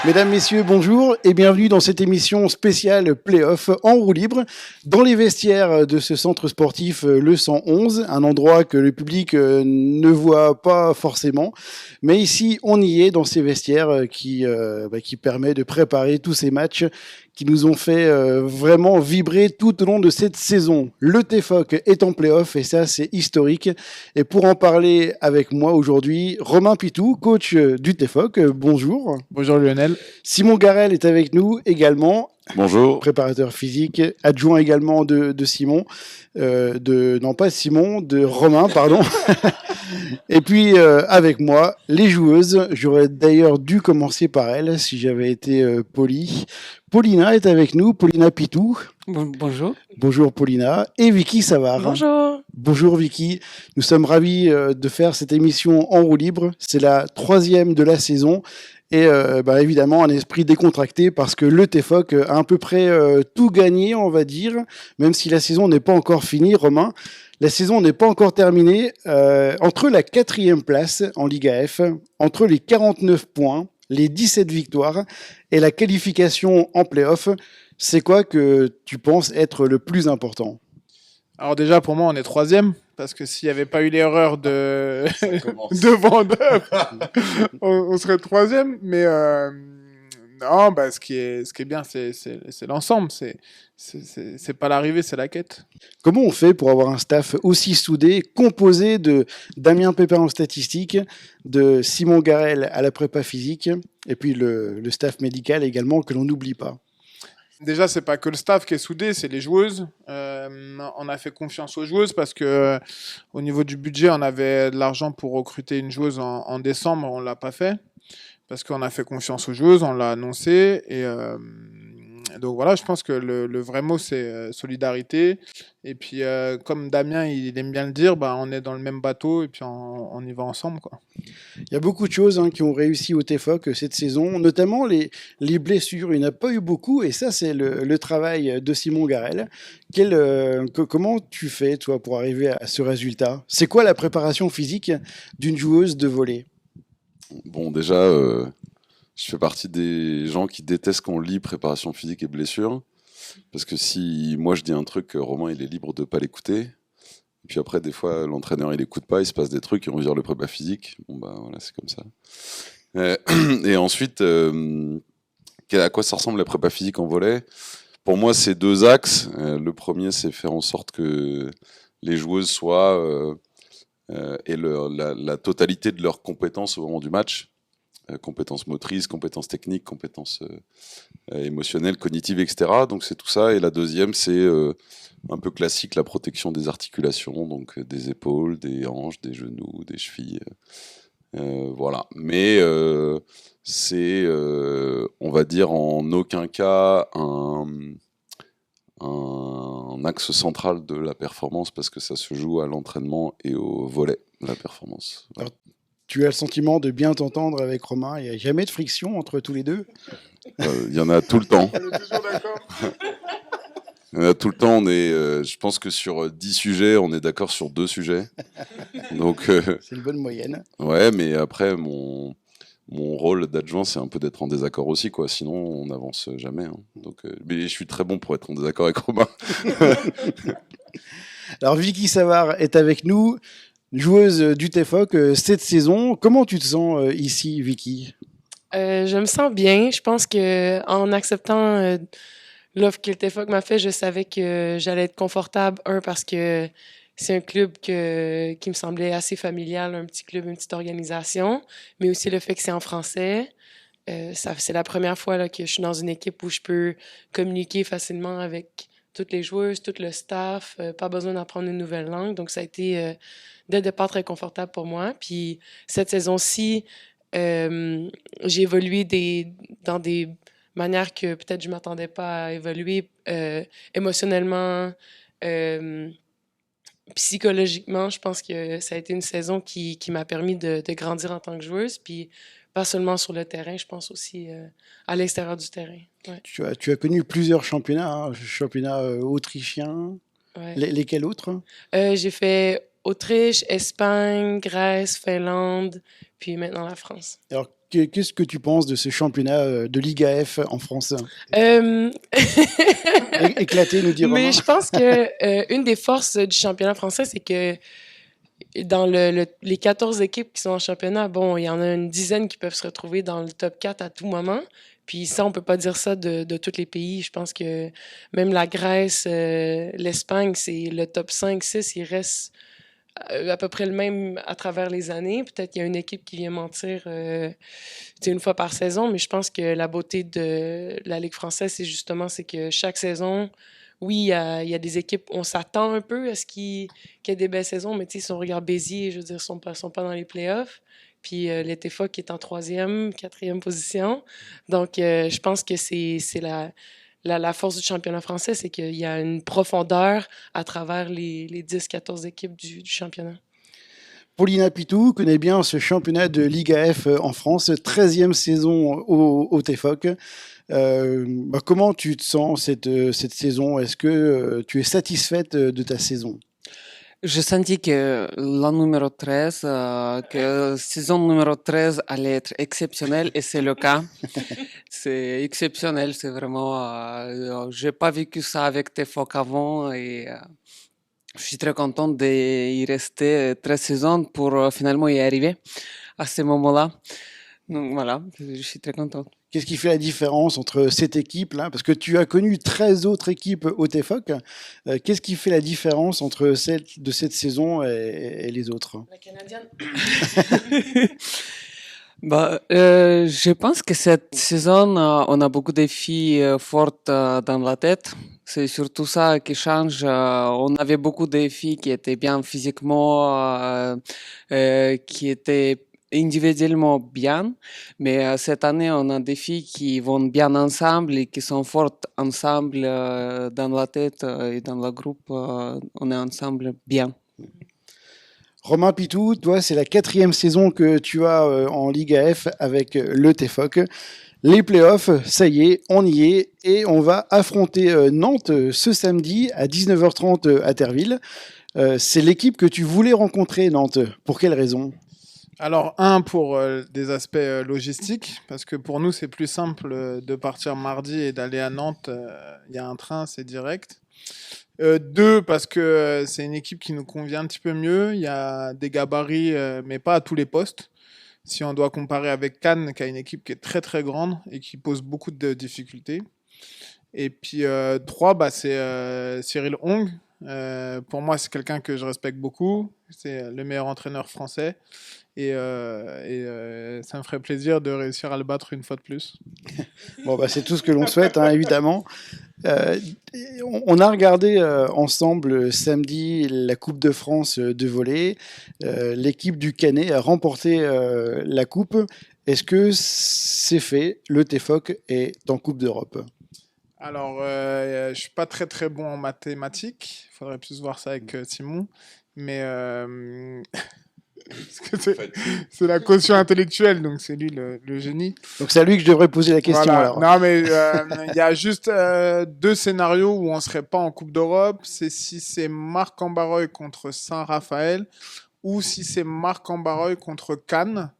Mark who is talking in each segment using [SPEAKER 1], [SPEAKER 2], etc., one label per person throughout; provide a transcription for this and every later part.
[SPEAKER 1] Mesdames, Messieurs, bonjour et bienvenue dans cette émission spéciale Play-Off en roue libre dans les vestiaires de ce centre sportif le 111, un endroit que le public ne voit pas forcément, mais ici on y est dans ces vestiaires qui permet de préparer tous ces matchs qui nous ont fait vraiment vibrer tout au long de cette saison. Le TFOC est en play-off et ça c'est historique. Et pour en parler avec moi aujourd'hui, Romain Pitou, coach du TFOC. Bonjour.
[SPEAKER 2] Bonjour Lionel.
[SPEAKER 1] Simon Garel est avec nous également.
[SPEAKER 3] Bonjour.
[SPEAKER 1] Préparateur physique, adjoint également de Simon. De Romain, pardon. Et puis avec moi, les joueuses. J'aurais d'ailleurs dû commencer par elle si j'avais été poli. Paulina est avec nous, Paulina Pitou.
[SPEAKER 4] Bonjour.
[SPEAKER 1] Bonjour Paulina. Et Vicky Savard.
[SPEAKER 4] Bonjour.
[SPEAKER 1] Bonjour Vicky. Nous sommes ravis de faire cette émission en roue libre. C'est la 3e de la saison. Et évidemment, un esprit décontracté parce que le TFOC a à peu près tout gagné, on va dire, même si la saison n'est pas encore finie, Romain. La saison n'est pas encore terminée. Entre la 4e place en Liga F, entre les 49 points, les 17 victoires et la qualification en play-off, c'est quoi que tu penses être le plus important ?
[SPEAKER 2] Alors déjà, pour moi, on est 3e, parce que s'il n'y avait pas eu l'erreur de Vendeur, on serait 3e. Mais non, ce qui est bien, c'est l'ensemble. C'est pas l'arrivée, c'est la quête.
[SPEAKER 1] Comment on fait pour avoir un staff aussi soudé, composé de Damien Pépin en statistique, de Simon Garel à la prépa physique, et puis le staff médical également, que l'on n'oublie pas ?
[SPEAKER 2] Déjà, c'est pas que le staff qui est soudé, c'est les joueuses. On a fait confiance aux joueuses parce que au niveau du budget, on avait de l'argent pour recruter une joueuse en décembre, on l'a pas fait parce qu'on a fait confiance aux joueuses, on l'a annoncé et donc voilà, je pense que le vrai mot c'est solidarité. Et puis comme Damien il aime bien le dire, on est dans le même bateau et puis on y va ensemble quoi.
[SPEAKER 1] Il y a beaucoup de choses qui ont réussi au TFOC cette saison, notamment les blessures. Il n'y en a pas eu beaucoup et ça c'est le travail de Simon Garel. Comment tu fais toi pour arriver à ce résultat ? C'est quoi la préparation physique d'une joueuse de volley ?
[SPEAKER 3] Bon, déjà, je fais partie des gens qui détestent qu'on lit préparation physique et blessure. Parce que si moi je dis un truc, Romain il est libre de pas l'écouter. Et puis après, des fois, l'entraîneur il écoute pas, il se passe des trucs, et on vire le prépa physique. Bon, voilà, c'est comme ça. Et ensuite, à quoi ça ressemble la prépa physique en volley ? Pour moi, c'est 2 axes. Le premier, c'est faire en sorte que les joueuses soient et la totalité de leurs compétences au moment du match. Compétences motrices, compétences techniques, compétences émotionnelles, cognitives, etc. Donc c'est tout ça. Et la deuxième, c'est un peu classique, la protection des articulations, donc des épaules, des hanches, des genoux, des chevilles. Voilà. Mais c'est, on va dire, en aucun cas un axe central de la performance parce que ça se joue à l'entraînement et au volley, la performance. Voilà.
[SPEAKER 1] Alors, tu as le sentiment de bien t'entendre avec Romain. Il n'y a jamais de friction entre tous les deux ?
[SPEAKER 3] Il y en a tout le temps.
[SPEAKER 2] On est toujours d'accord.
[SPEAKER 3] Il y en a tout le temps. Je pense que sur 10 sujets, on est d'accord sur 2 sujets. Donc,
[SPEAKER 1] c'est une bonne moyenne.
[SPEAKER 3] Ouais, mais après, mon rôle d'adjoint, c'est un peu d'être en désaccord aussi, quoi. Sinon, on n'avance jamais. Donc, mais je suis très bon pour être en désaccord avec Romain.
[SPEAKER 1] Alors, Vicky Savard est avec nous, joueuse du TFOC cette saison. Comment tu te sens ici, Vicky ?
[SPEAKER 4] Je me sens bien. Je pense qu'en acceptant l'offre que le TFOC m'a fait, je savais que j'allais être confortable. Parce que c'est un club qui me semblait assez familial, un petit club, une petite organisation, mais aussi le fait que c'est en français. C'est la première fois là, que je suis dans une équipe où je peux communiquer facilement avec toutes les joueuses, tout le staff, pas besoin d'apprendre une nouvelle langue. Donc, ça a été dès le départ très confortable pour moi. Puis, cette saison-ci, j'ai évolué dans des manières que peut-être je ne m'attendais pas à évoluer émotionnellement, psychologiquement. Je pense que ça a été une saison qui m'a permis de grandir en tant que joueuse. Puis, pas seulement sur le terrain, je pense aussi à l'extérieur du terrain. Ouais.
[SPEAKER 1] Tu as connu plusieurs championnats, championnats autrichiens.
[SPEAKER 4] Ouais.
[SPEAKER 1] Lesquels autres ?
[SPEAKER 4] J'ai fait Autriche, Espagne, Grèce, Finlande, puis maintenant la France.
[SPEAKER 1] Alors, qu'est-ce que tu penses de ce championnat de Liga F en France?
[SPEAKER 4] Euh,
[SPEAKER 1] Éclaté, nous dit Romain.
[SPEAKER 4] Mais je pense que une des forces du championnat français, c'est que dans les 14 équipes qui sont en championnat, bon, il y en a une dizaine qui peuvent se retrouver dans le top 4 à tout moment. Puis ça, on peut pas dire ça de tous les pays. Je pense que même la Grèce, l'Espagne, c'est le top 5, 6, il reste à peu près le même à travers les années. Peut-être qu'il y a une équipe qui vient mentir une fois par saison, mais je pense que la beauté de la Ligue française, c'est que chaque saison, oui, il y a des équipes, on s'attend un peu à ce qu'il y ait des belles saisons, mais si on regarde Béziers, je veux dire, sont pas dans les playoffs. Puis l'ETFA qui est en troisième, quatrième position. Donc, je pense que c'est la force du championnat français, c'est qu'il y a une profondeur à travers les 10-14 équipes du championnat.
[SPEAKER 1] Paulina Pitou connaît bien ce championnat de Liga F en France, 13e saison au TFOC. Comment tu te sens cette saison? Est-ce que tu es satisfaite de ta saison?
[SPEAKER 5] J'ai senti que la numéro 13, que saison numéro 13 allait être exceptionnelle et c'est le cas. C'est exceptionnel, c'est vraiment. J'ai pas vécu ça avec TFOC avant et je suis très contente d'y rester 13 saisons pour finalement y arriver à ce moment-là. Donc voilà, je suis très contente.
[SPEAKER 1] Qu'est-ce qui fait la différence entre cette équipe-là? Parce que tu as connu 13 autres équipes au TFOC. Qu'est-ce qui fait la différence entre celle de cette saison et les autres?
[SPEAKER 4] La Canadienne.
[SPEAKER 5] Je pense que cette saison, on a beaucoup de défis fortes dans la tête. C'est surtout ça qui change. On avait beaucoup de filles qui étaient bien physiquement, qui étaient individuellement bien, mais cette année, on a des filles qui vont bien ensemble et qui sont fortes ensemble dans la tête et dans le groupe. On est ensemble bien.
[SPEAKER 1] Romain Pitou, toi, c'est la 4e saison que tu as en Liga F avec le TFOC. Les playoffs, ça y est, on y est et on va affronter Nantes ce samedi à 19h30 à Terville. C'est l'équipe que tu voulais rencontrer, Nantes. Pour quelle raison?
[SPEAKER 2] Alors, pour des aspects logistiques, parce que pour nous, c'est plus simple de partir mardi et d'aller à Nantes. Il y a un train, c'est direct. 2, parce que c'est une équipe qui nous convient un petit peu mieux. Il y a des gabarits, mais pas à tous les postes. Si on doit comparer avec Cannes, qui a une équipe qui est très très grande et qui pose beaucoup de difficultés. Et puis 3, c'est Cyril Hong. Pour moi, c'est quelqu'un que je respecte beaucoup. C'est le meilleur entraîneur français. Et ça me ferait plaisir de réussir à le battre une fois de plus.
[SPEAKER 1] Bon, c'est tout ce que l'on souhaite, hein, évidemment. On a regardé ensemble samedi la Coupe de France de volley. L'équipe du Canet a remporté la coupe. Est-ce que c'est fait? Le TFOC est en Coupe d'Europe?
[SPEAKER 2] Alors, je suis pas très très bon en mathématiques. Il faudrait plus voir ça avec Simon. Mais parce que c'est la caution intellectuelle, donc c'est lui le génie.
[SPEAKER 1] Donc c'est à lui que je devrais poser la question.
[SPEAKER 2] Voilà.
[SPEAKER 1] Alors.
[SPEAKER 2] Non, mais il y a juste 2 scénarios où on serait pas en Coupe d'Europe. C'est si c'est Marc-en-Barreuil contre Saint-Raphaël ou si c'est Marc-en-Barreuil contre Cannes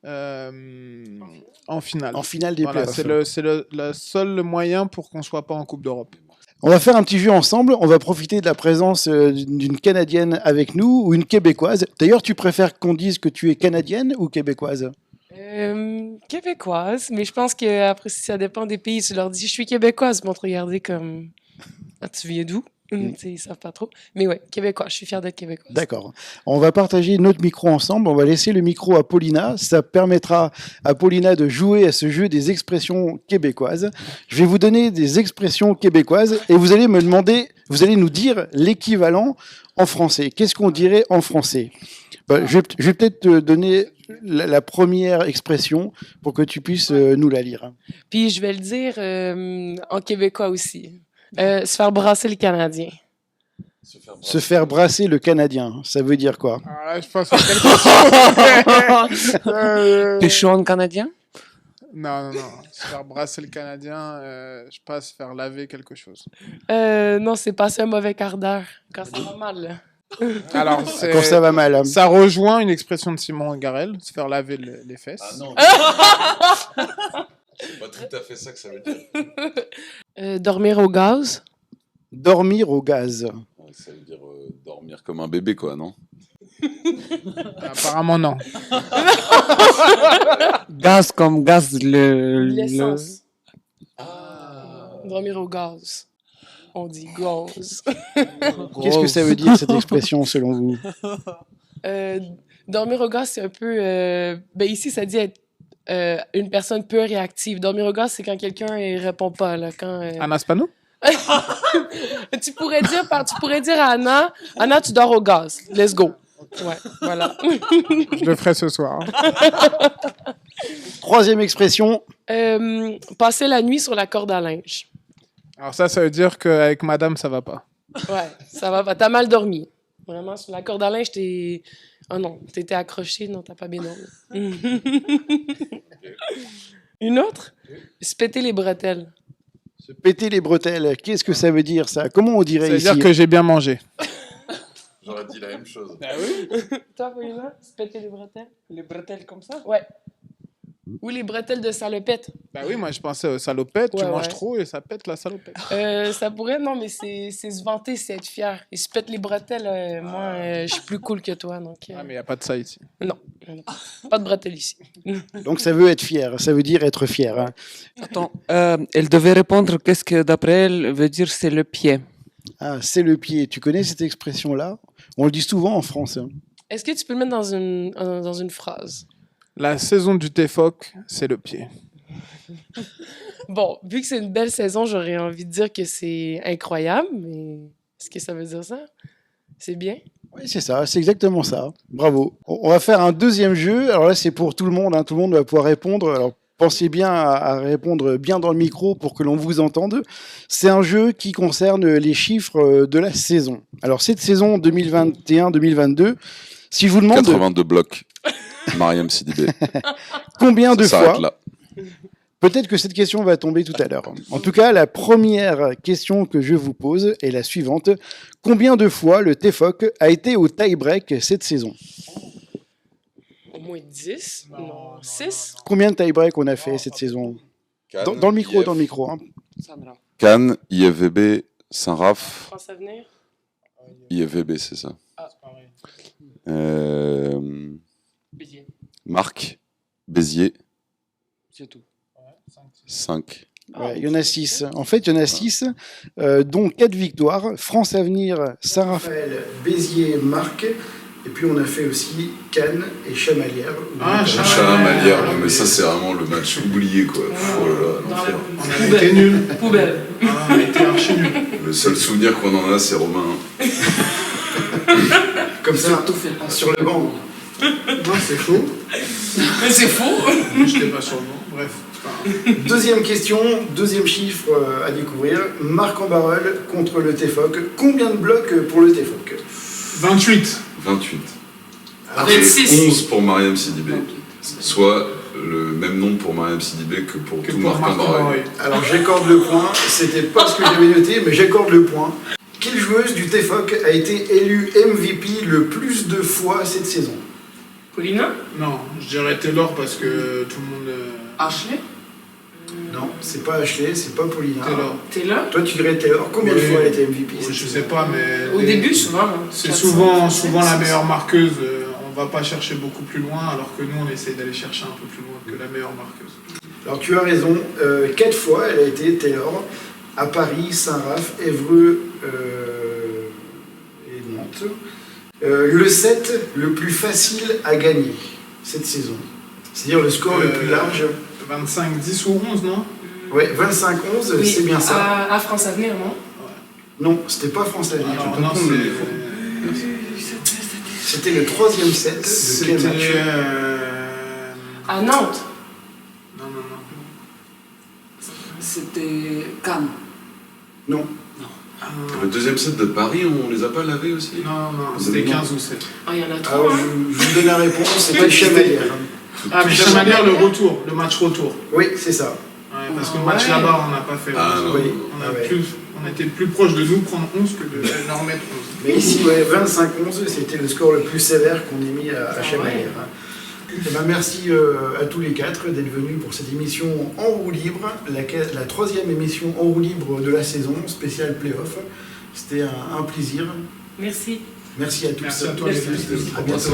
[SPEAKER 2] en finale.
[SPEAKER 1] En finale des
[SPEAKER 2] voilà,
[SPEAKER 1] playoffs.
[SPEAKER 2] c'est le seul moyen pour qu'on soit pas en Coupe d'Europe.
[SPEAKER 1] On va faire un petit jeu ensemble. On va profiter de la présence d'une Canadienne avec nous ou une Québécoise. D'ailleurs, tu préfères qu'on dise que tu es Canadienne ou Québécoise?
[SPEAKER 4] Québécoise, mais je pense que après, si ça dépend des pays, tu leur dis je suis québécoise, ils vont te regarder comme ah, tu viens d'où? Ils savent pas trop. Mais ouais, québécois, je suis fière d'être québécoise.
[SPEAKER 1] D'accord. On va partager notre micro ensemble. On va laisser le micro à Paulina. Ça permettra à Paulina de jouer à ce jeu des expressions québécoises. Je vais vous donner des expressions québécoises et vous allez me demander, vous allez nous dire l'équivalent en français. Qu'est-ce qu'on dirait en français? Je vais peut-être te donner la première expression pour que tu puisses nous la lire.
[SPEAKER 4] Puis je vais le dire en québécois aussi. Se faire brasser le Canadien.
[SPEAKER 1] Se faire brasser le Canadien, ça veut dire quoi?
[SPEAKER 2] Alors là, je pense à quelque chose.
[SPEAKER 5] Péchon canadien?
[SPEAKER 2] Non. Se faire brasser le Canadien, je pense faire laver quelque chose.
[SPEAKER 4] Non, c'est passer un mauvais quart d'heure quand ça va mal. Là.
[SPEAKER 2] Alors,
[SPEAKER 1] Quand ça va mal.
[SPEAKER 2] ça rejoint une expression de Simon Garel, se faire laver les fesses.
[SPEAKER 3] Ah non. C'est pas tout à fait ça que ça veut dire.
[SPEAKER 4] Dormir au gaz.
[SPEAKER 1] Dormir au gaz.
[SPEAKER 3] Ouais, ça veut dire dormir comme un bébé, quoi, non?
[SPEAKER 2] Apparemment, non.
[SPEAKER 5] Gaz comme gaz,
[SPEAKER 4] L'essence.
[SPEAKER 3] Ah.
[SPEAKER 4] Dormir au gaz. On dit gaz.
[SPEAKER 1] Qu'est-ce que ça veut dire cette expression selon vous?
[SPEAKER 4] Dormir au gaz, c'est un peu... ben ici, ça dit être une personne peu réactive. Dormir au gaz, c'est quand quelqu'un ne répond pas. Là, quand,
[SPEAKER 2] Anna Spano?
[SPEAKER 4] tu pourrais dire à Anna, Anna, tu dors au gaz. Let's go. Ouais, voilà.
[SPEAKER 2] Je le ferai ce soir.
[SPEAKER 1] Troisième expression.
[SPEAKER 4] Passer la nuit sur la corde à linge.
[SPEAKER 2] Alors ça veut dire qu'avec madame, ça va pas.
[SPEAKER 4] Ouais, ça va pas. T'as mal dormi. Vraiment, sur la corde à linge, t'es... Oh non, t'étais accroché, non, t'as pas bien dormi. Une autre? Se péter les bretelles.
[SPEAKER 1] Se péter les bretelles. Qu'est-ce que ça veut dire ça? Comment on dirait
[SPEAKER 2] Ça veut
[SPEAKER 1] ici?
[SPEAKER 2] dire que j'ai bien mangé.
[SPEAKER 3] J'aurais dit la même chose.
[SPEAKER 4] Toi, Paulina, se péter les bretelles?
[SPEAKER 5] Les bretelles comme ça?
[SPEAKER 4] Ouais. Ou les bretelles de salopette.
[SPEAKER 2] Bah oui, moi je pensais aux salopettes, tu
[SPEAKER 4] Ouais,
[SPEAKER 2] manges
[SPEAKER 4] ouais.
[SPEAKER 2] trop et ça pète la salopette.
[SPEAKER 4] Ça pourrait, non, mais c'est se vanter, c'est être fier. Ils se pètent les bretelles, moi, je suis plus cool que toi, donc...
[SPEAKER 2] Ah, mais il n'y a pas de ça ici.
[SPEAKER 4] Non, pas de bretelles ici.
[SPEAKER 1] Donc ça veut être fier. Ça veut dire être fier. Hein.
[SPEAKER 5] Attends, elle devait répondre qu'est-ce que d'après elle veut dire c'est le pied.
[SPEAKER 1] Ah, c'est le pied. Tu connais cette expression-là? On le dit souvent en France. Hein.
[SPEAKER 4] Est-ce que tu peux le mettre dans une phrase?
[SPEAKER 2] La saison du TFOC, c'est le pied.
[SPEAKER 4] Bon, vu que c'est une belle saison, j'aurais envie de dire que c'est incroyable, mais est-ce que ça veut dire ça? C'est bien?
[SPEAKER 1] Oui, c'est ça. C'est exactement ça. Bravo. On va faire un deuxième jeu. Alors là, c'est pour tout le monde. Hein. Tout le monde va pouvoir répondre. Alors, pensez bien à répondre bien dans le micro pour que l'on vous entende. C'est un jeu qui concerne les chiffres de la saison. Alors, cette saison 2021-2022, si je vous demande
[SPEAKER 3] 82 blocs. Mariam Sidibé.
[SPEAKER 1] combien de
[SPEAKER 3] Ça s'arrête
[SPEAKER 1] fois,
[SPEAKER 3] là.
[SPEAKER 1] peut-être que cette question va tomber tout à l'heure. En tout cas, la première question que je vous pose est la suivante. Combien de fois le TFOC a été au tie-break cette saison?
[SPEAKER 4] Au moins 10? Non, 6?
[SPEAKER 1] Combien de tie-break on a fait cette saison?
[SPEAKER 3] Cannes,
[SPEAKER 1] Dans le micro,
[SPEAKER 3] IF,
[SPEAKER 1] dans le micro. Hein.
[SPEAKER 4] Sandra.
[SPEAKER 3] Cannes, IFVB, Saint-Raph.
[SPEAKER 4] France Avenir?
[SPEAKER 3] IFVB, c'est ça.
[SPEAKER 2] pareil.
[SPEAKER 4] Béziers.
[SPEAKER 3] Marc, Béziers,
[SPEAKER 5] C'est tout.
[SPEAKER 3] 5.
[SPEAKER 1] Ouais, il y en a 6. En fait, il y en a 6, dont 4 victoires. France Avenir, Saint-Raphaël, Béziers, Marc. Et puis on a fait aussi Cannes et Chamalières.
[SPEAKER 2] Ah,
[SPEAKER 3] Malière, mais ça c'est vraiment le match oublié quoi. Oh là là, l'enfer.
[SPEAKER 2] On a été nuls.
[SPEAKER 4] Poubelle.
[SPEAKER 2] On a été archi nuls.
[SPEAKER 3] Le seul souvenir qu'on en a, c'est Romain.
[SPEAKER 1] Comme ça, sur le banc.
[SPEAKER 2] Non, c'est faux.
[SPEAKER 4] Mais c'est faux!
[SPEAKER 2] Je n'étais pas sur le banc. Bref, c'est pas grave.
[SPEAKER 1] Deuxième question, deuxième chiffre à découvrir. Marc en barrel contre le TFOC. Combien de blocs pour le TFOC?
[SPEAKER 2] 28.
[SPEAKER 3] 28.
[SPEAKER 4] Avec
[SPEAKER 3] Et
[SPEAKER 4] 6.
[SPEAKER 3] 11 pour Mariam Sidibé. Soit le même nombre pour Mariam Sidibé que pour
[SPEAKER 2] Que
[SPEAKER 3] tout
[SPEAKER 2] pour
[SPEAKER 3] Marc Ambarel.
[SPEAKER 1] Alors j'accorde le point. C'était pas ce que j'avais noté, mais j'accorde le point. Quelle joueuse du TFOC a été élue MVP le plus de fois cette saison?
[SPEAKER 4] Paulina?
[SPEAKER 2] Non, je dirais Taylor parce que tout le monde.
[SPEAKER 4] Ashley?
[SPEAKER 1] Non, c'est pas Ashley, c'est pas Paulina.
[SPEAKER 2] Taylor.
[SPEAKER 4] Taylor?
[SPEAKER 1] Toi, tu dirais Taylor. Combien de
[SPEAKER 2] Oui.
[SPEAKER 1] fois elle a été MVP
[SPEAKER 2] Je
[SPEAKER 1] cette
[SPEAKER 2] sais
[SPEAKER 1] saison?
[SPEAKER 2] pas, mais.
[SPEAKER 4] Au début, souvent.
[SPEAKER 2] C'est souvent la meilleure marqueuse. On va pas chercher beaucoup plus loin, alors que nous, on essaie d'aller chercher un peu plus loin que la meilleure marqueuse.
[SPEAKER 1] Alors tu as raison, 4 fois elle a été Taylor, à Paris, Saint-Raph, Évreux et Nantes. Le 7, le plus facile à gagner cette saison. C'est-à-dire le score le plus large.
[SPEAKER 2] 25, 10 ou 11, non?
[SPEAKER 1] Ouais, 25-11, c'est bien ça.
[SPEAKER 4] À France Avenir, non?
[SPEAKER 1] Non, c'était pas France Avenir.
[SPEAKER 2] Alors,
[SPEAKER 1] je
[SPEAKER 2] non,
[SPEAKER 1] peux prendre le micro. C'était le 3e set de quel match?
[SPEAKER 2] C'était.
[SPEAKER 4] À Nantes?
[SPEAKER 2] Non, non, non.
[SPEAKER 5] C'était Cannes.
[SPEAKER 1] Non.
[SPEAKER 3] Le deuxième set de Paris, on les a pas lavés aussi?
[SPEAKER 2] Non, non, c'était 15 ou 7.
[SPEAKER 4] Ah, il y en a
[SPEAKER 1] Alors,
[SPEAKER 4] trois. Hein?
[SPEAKER 1] je vous donne la réponse, c'était Chamalières.
[SPEAKER 2] Ah, mais Chamalières, le retour, le match retour.
[SPEAKER 1] Oui, c'est ça.
[SPEAKER 2] Ouais, parce que le match là-bas, on n'a pas fait.
[SPEAKER 3] Ah non.
[SPEAKER 1] Oui.
[SPEAKER 2] On a
[SPEAKER 1] Ouais.
[SPEAKER 2] plus. On était plus proche de nous prendre 11 que de leur mettre 11.
[SPEAKER 1] Mais ici, ouais, 25-11, c'était le score le plus sévère qu'on ait mis à Chamalières. Eh ben, merci à tous les quatre d'être venus pour cette émission en roue libre, la troisième émission en roue libre de la saison, spéciale play-off. C'était un plaisir.
[SPEAKER 4] Merci.
[SPEAKER 1] Merci à tous.
[SPEAKER 2] Merci à toi,
[SPEAKER 1] À bientôt.